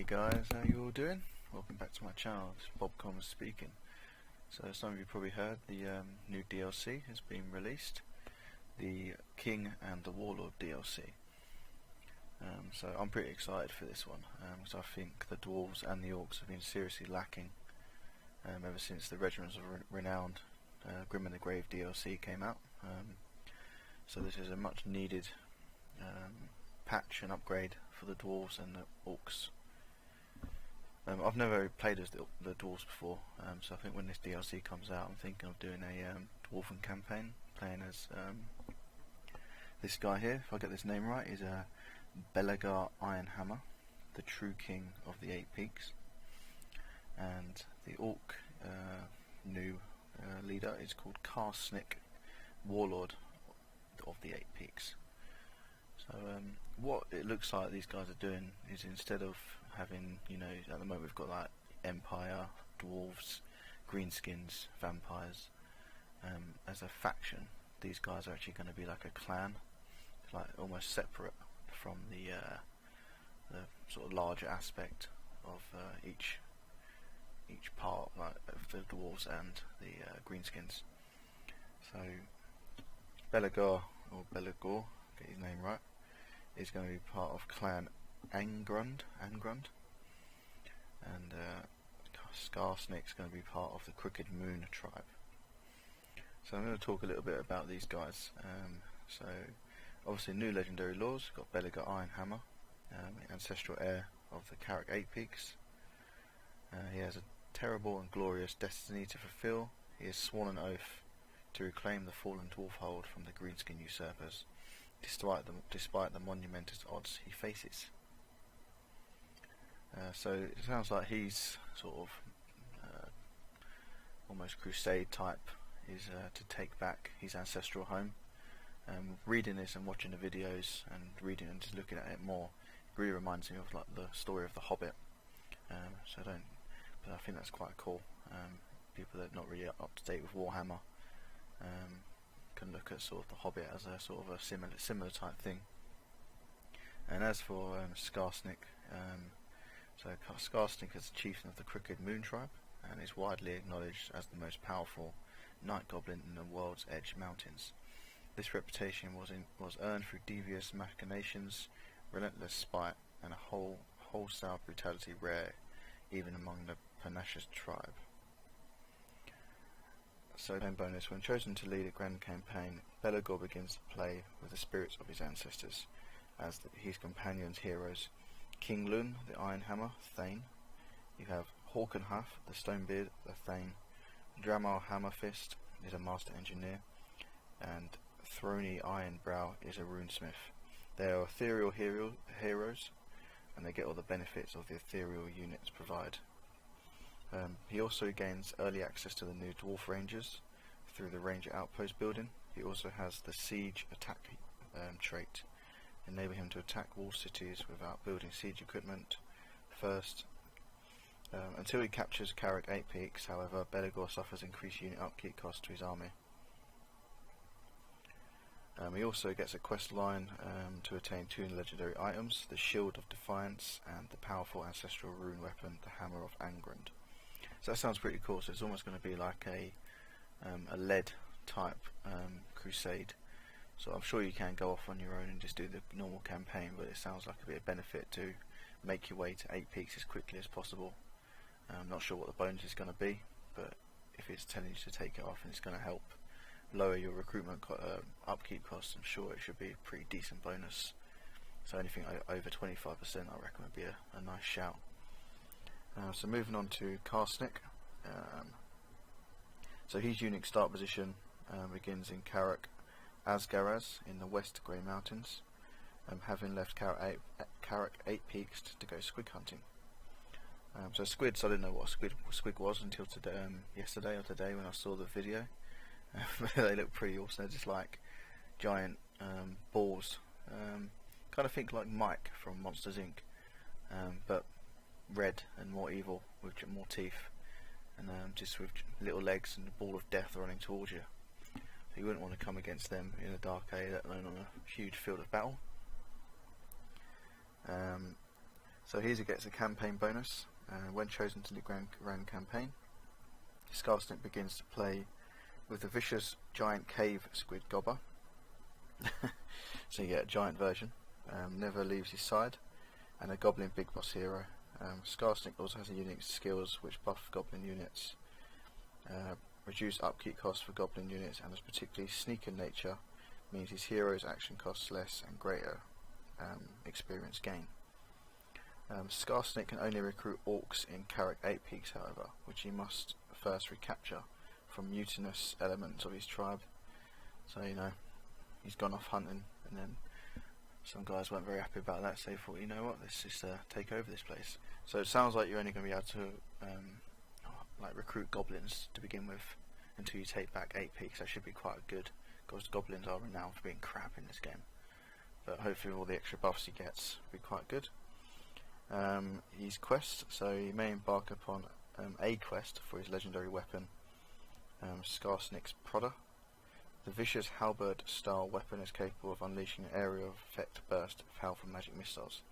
Hey guys, how you all doing? Welcome back to my channel. It's Bobcom speaking. So some of you probably heard the new DLC has been released, the King and the Warlord DLC. So I'm pretty excited for this one because I think the Dwarves and the Orcs have been seriously lacking ever since the Regiments of Renowned Grim and the Grave DLC came out. So this is a much needed patch and upgrade for the Dwarves and the Orcs. I've never played as the Dwarves before, so I think when this DLC comes out I'm thinking of doing a Dwarven campaign, playing as this guy here. If I get this name right, is Belegar Ironhammer, the true king of the Eight Peaks, and the Orc new leader is called Greenskins Warlord of the Eight Peaks. So what it looks like these guys are doing is, instead of having, you know, at the moment we've got like Empire, Dwarves, Greenskins, Vampires, as a faction, these guys are actually going to be like a clan, like almost separate from the sort of larger aspect of each part, like of the Dwarves and the Greenskins. So Belegar, or Belegor, get his name right, is going to be part of Clan Angrund, and Skarsnik's going to be part of the Crooked Moon tribe. So I'm going to talk a little bit about these guys. So obviously new legendary laws. We've got Belegar Ironhammer, ancestral heir of the Carrick Eight Peaks. He has a terrible and glorious destiny to fulfill. He has sworn an oath to reclaim the fallen dwarf hold from the greenskin usurpers, despite the monumentous odds he faces. So it sounds like he's sort of almost crusade type, is to take back his ancestral home. Reading this and watching the videos and reading and just looking at it more, it really reminds me of like the story of the Hobbit. But I think that's quite cool. People that are not really up to date with Warhammer can look at sort of the Hobbit as a sort of a similar type thing. And as for Skarsnik, so Skarsnik is the chieftain of the Crooked Moon tribe and is widely acknowledged as the most powerful night goblin in the World's Edge Mountains. This reputation was earned through devious machinations, relentless spite, and a wholesale brutality rare even among the pernicious tribe. So then bonus, when chosen to lead a grand campaign, Belegar begins to play with the spirits of his ancestors as his companions' heroes. King Lun, the Ironhammer, Thane. You have Hawkenhaf, the Stonebeard, the Thane. Dramar Hammerfist is a master engineer, and Throny Ironbrow is a runesmith. They are ethereal heroes, and they get all the benefits of the ethereal units provide. He also gains early access to the new Dwarf Rangers through the Ranger Outpost building. He also has the Siege Attack trait, enabling him to attack walled cities without building siege equipment first. Until he captures Carrick Eight Peaks, however, Belegar suffers increased unit upkeep costs to his army. He also gets a quest line to attain two legendary items, the Shield of Defiance and the powerful ancestral rune weapon, the Hammer of Angrund. So that sounds pretty cool. So it's almost going to be like a lead type crusade. So I'm sure you can go off on your own and just do the normal campaign, but it sounds like a bit of benefit to make your way to Eight Peaks as quickly as possible. I'm not sure what the bonus is going to be, but if it's telling you to take it off and it's going to help lower your recruitment upkeep costs, I'm sure it should be a pretty decent bonus. So anything over 25% I reckon would be a nice shout. So moving on to Skarsnik. So his unique start position begins in Carrick Asgaraz in the West Grey Mountains, having left Carrick Eight Peaks to go squig hunting. So squids, I didn't know what a squig was until today, yesterday or today when I saw the video. They look pretty awesome. They're just like giant balls, kind of think like Mike from Monsters Inc., but red and more evil with more teeth, and just with little legs and a ball of death running towards you. So you wouldn't want to come against them in a dark area, let alone on a huge field of battle. So he gets a campaign bonus. When chosen to the Grand campaign, Skarsnik begins to play with the vicious giant cave squid gobber. So you get a giant version. Never leaves his side, and a goblin big boss hero. Skarsnik also has a unique skills which buff goblin units, reduce upkeep costs for goblin units, and is particularly sneaky in nature, means his hero's action costs less and greater experience gain. Skarsnik can only recruit orcs in Carrick 8 peaks, however, which he must first recapture from mutinous elements of his tribe. So, you know, he's gone off hunting, and then some guys weren't very happy about that, so they thought, you know what, let's just take over this place. So it sounds like you're only going to be able to like recruit goblins to begin with until you take back 8 peaks. That should be quite good, because goblins are renowned for being crap in this game. But hopefully with all the extra buffs he gets will be quite good. His quest, so he may embark upon a quest for his legendary weapon, Skarsnik's Prodder. The vicious halberd style weapon is capable of unleashing an area of effect burst of powerful magic missiles.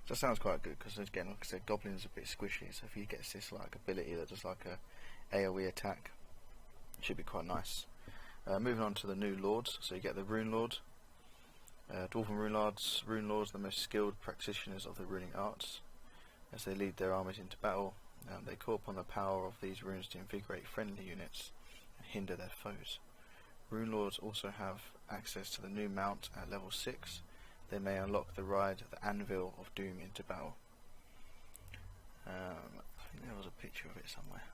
So that sounds quite good, because again, like I said, goblins are a bit squishy, so if he gets this like ability that does like a AoE attack, it should be quite nice. Moving on to the new lords, so you get the RUNELORD. Dwarven Runelords are the most skilled practitioners of the runing arts. As they lead their armies into battle, they call upon the power of these runes to invigorate friendly units and hinder their foes. RUNELords also have access to the new mount at level 6. They may unlock the ride, the Anvil of Doom, into battle. I think there was a picture of it somewhere.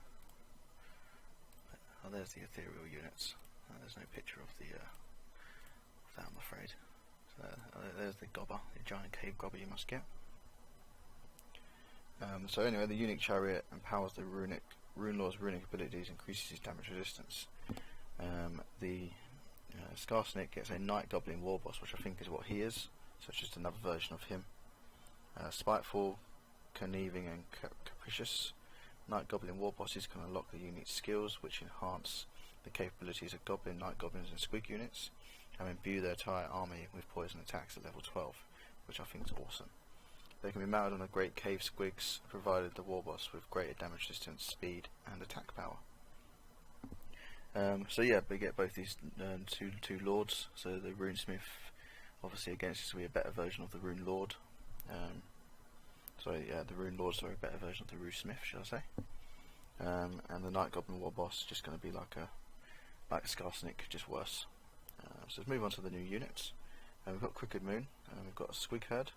Oh, there's the ethereal units. There's no picture of the of that, I'm afraid. So there's the gobber, the giant cave gobber you must get. So anyway, the unique chariot empowers the RUNELord's runic abilities, increases his damage resistance. The Skarsnik gets a Night Goblin Warboss, which I think is what he is, so it's just another version of him. Spiteful, conniving and capricious. Night Goblin Warbosses can unlock the unique skills which enhance the capabilities of Goblin, Night Goblins and SQUIG units, and imbue their entire army with poison attacks at level 12, which I think is awesome. They can be mounted on a great cave squigs, provided the Warboss with greater damage resistance, speed and attack power. So yeah, we get both these two lords. So the Runesmith, obviously against this will be a better version of the RUNELord. The RUNELords are a better version of the Runesmith, shall I say. And the Night Goblin Warboss just going to be like Skarsnik, just worse. So let's move on to the new units. We've got Crooked Moon, we've got a SQUIG Herd,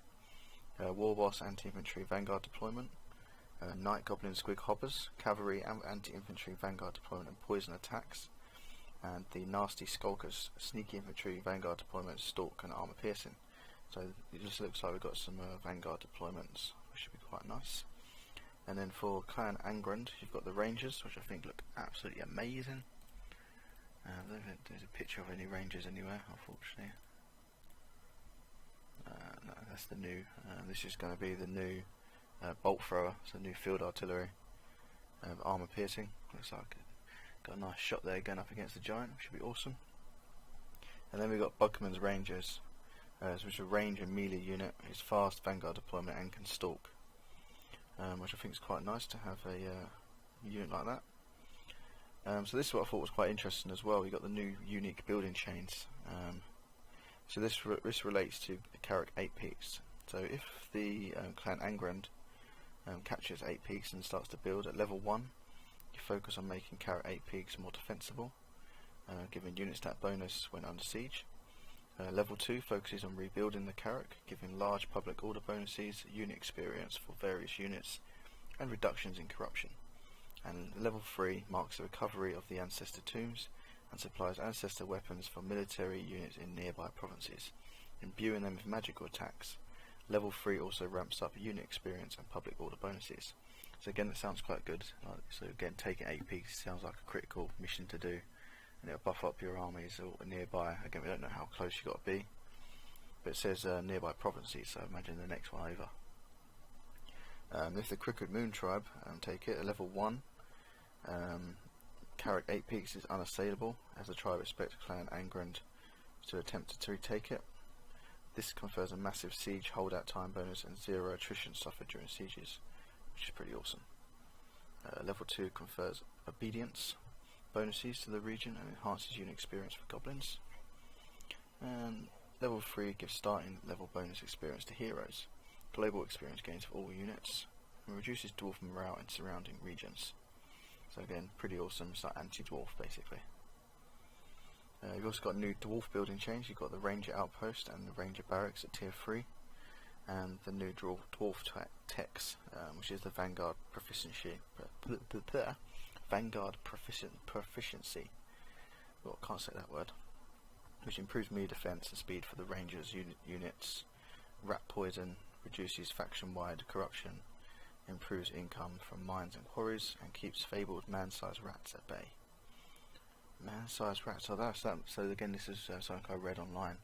Warboss Anti-Infantry Vanguard Deployment, Night Goblin SQUIG Hoppers, Cavalry and Anti-Infantry Vanguard Deployment and Poison Attacks, and the Nasty Skulkers, Sneaky Infantry Vanguard Deployment, Stalk and Armor Piercing. So it just looks like we've got some Vanguard deployments, which should be quite nice. And then for Clan Angrand, you've got the Rangers, which I think look absolutely amazing. There's a picture of any Rangers anywhere, unfortunately. No, that's the new. This is going to be the new bolt thrower, so new field artillery. Armor piercing, looks like got a nice shot there going up against the giant, which should be awesome. And then we've got Bugman's Rangers, which is a range and melee unit. It's fast, Vanguard deployment and can stalk, which I think is quite nice to have a unit like that. So this is what I thought was quite interesting as well. We got the new unique building chains. So this relates to the Carrick 8 peaks. So if the Clan Angrand captures 8 peaks and starts to build at level 1, you focus on making Carrick 8 peaks more defensible, giving unit stat bonus when under siege. Level 2 focuses on rebuilding the Carrick, giving large public order bonuses, unit experience for various units, and reductions in corruption. And level 3 marks the recovery of the ancestor tombs and supplies ancestor weapons for military units in nearby provinces, imbuing them with magical attacks. Level 3 also ramps up unit experience and public order bonuses. So again, that sounds quite good. So again, taking 8 peaks sounds like a critical mission to do, and it'll buff up your armies or nearby. Again, we don't know how close you got to be, but it says nearby provinces, so imagine the next one over. If the Crooked Moon tribe take it at level 1, Carrick 8 peaks is unassailable, as the tribe expects Clan Angrand to attempt to retake it. This confers a massive siege holdout time bonus and 0 attrition suffered during sieges, which is pretty awesome. Level 2 confers obedience bonuses to the region and enhances unit experience for goblins. And level 3 gives starting level bonus experience to heroes, global experience gains for all units, and reduces dwarf morale in surrounding regions. So again, pretty awesome. It's like anti-dwarf basically. You've also got new dwarf building change. You've got the ranger outpost and the ranger barracks at tier 3, and the new dwarf techs, which is the vanguard proficiency. Proficiency. Well, I can't say that word. Which improves melee defense and speed for the rangers units. Rat poison reduces faction-wide corruption, improves income from mines and quarries, and keeps fabled man-sized rats at bay. Man-sized rats. So that's that. So again, this is something I read online.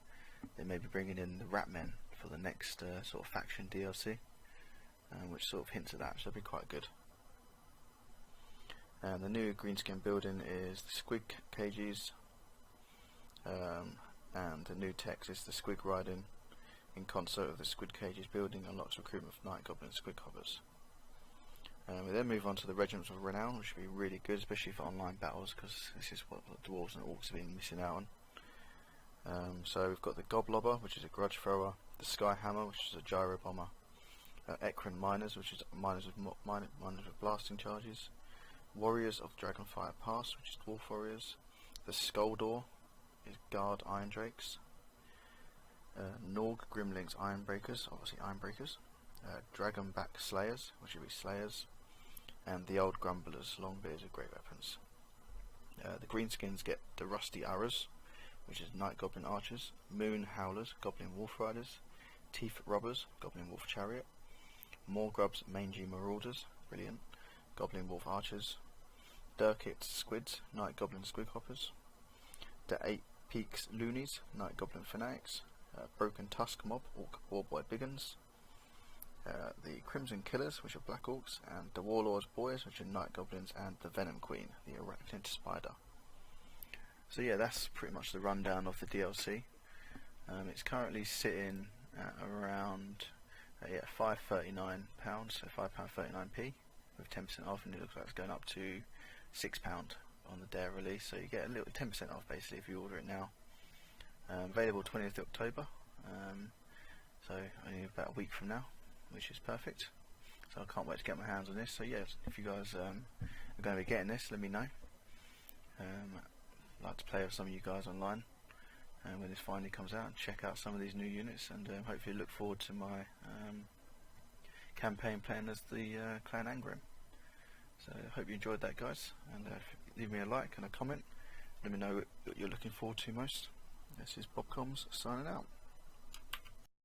They may be bringing in the rat men for the next sort of faction DLC, which sort of hints at that. So it'll be quite good. And the new greenskin building is the SQUIG cages, and the new text is the SQUIG riding in concert with the SQUIG cages building unlocks recruitment for night goblin SQUIG hoppers. We then move on to the regiments of renown, which will be really good, especially for online battles, because this is what the dwarves and orcs have been missing out on. So we've got the Goblobber, which is a grudge thrower, the Sky Hammer, which is a gyro bomber, Ekran miners, which is miners with blasting charges, Warriors of Dragonfire Pass, which is dwarf warriors, the Skuldor is guard iron drakes, Norg Grimlings Ironbreakers, obviously Ironbreakers, Dragonback Slayers, which will be Slayers, and the Old Grumblers, Longbeards with great weapons. The Greenskins get the Rusty Arrows, which is Night Goblin Archers, Moon Howlers, Goblin Wolf Riders, Teeth Robbers, Goblin Wolf Chariot, Morgrubs Mangy Marauders, brilliant, Goblin Wolf Archers, Durkit Squids, Night Goblin Squig Hoppers, the 8 Peaks Loonies, Night Goblin Fanatics, Broken Tusk Mob, Orc Warboy Biggins, the Crimson Killers, which are Black Orcs, and the Warlord Boys, which are Night Goblins, and the Venom Queen, the Arachnid Spider. So yeah, that's pretty much the rundown of the DLC. It's currently sitting at around £5.39, so £5.39p with 10% off, and it looks like it's going up to £6 on the day of release. So you get a little 10% off basically if you order it now. Available 20th October, so only about a week from now, which is perfect. So I can't wait to get my hands on this. So yeah, if you guys are going to be getting this, let me know. I'd like to play with some of you guys online when this finally comes out, and check out some of these new units, and hopefully look forward to my campaign playing as the Clan Angrim. So I hope you enjoyed that, guys, and leave me a like and a comment. Let me know what you're looking forward to most. This is Bob Combs signing out.